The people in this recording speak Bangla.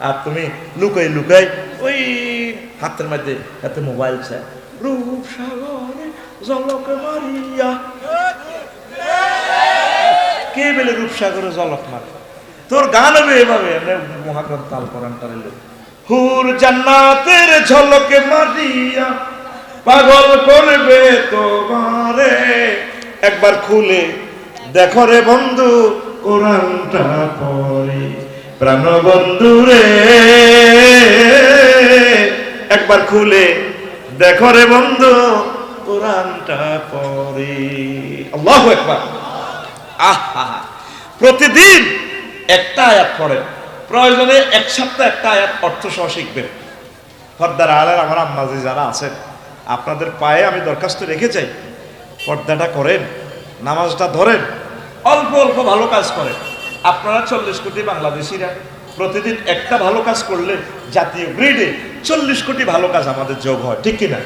আর তুমি লুকাই লুকাই ওই হাতের মধ্যে হাতে মোবাইল চায়, রূপসাগরে জলক মারিয়া, কে বলে রূপসাগরে জলক মারে? তোর গান হবে এভাবে, মহাগ্রন্থ আল কোরআন টারে হুর জান্নাতের ঝলকে মারিয়া পাগল করবে তোমারে। একবার খুলে দেখো রে বন্ধু কোরআনটা পড়ে, প্রাণ বন্ধু রে একবার খুলে দেখো রে বন্ধু কোরআনটা পড়ে। আল্লাহু আকবার। আহা, প্রতিদিন একটা আয়াত পড়েন, প্রয়োজনে এক সপ্তাহ একটা আয়াত অর্থ সহ শিখবেন। পর্দার আড়ালের আমার আম্মাজি যারা আছেন, আপনাদের পায়ে আমি দরখাস্ত রেখে চাই, পর্দাটা করেন, নামাজটা ধরেন, অল্প অল্প ভালো কাজ করেন। আপনারা 40 কোটি বাংলাদেশিরা প্রতিদিন একটা ভালো কাজ করলে জাতীয় গ্রিডে 40 কোটি ভালো কাজ আমাদের যোগ হয়, ঠিক কিনা?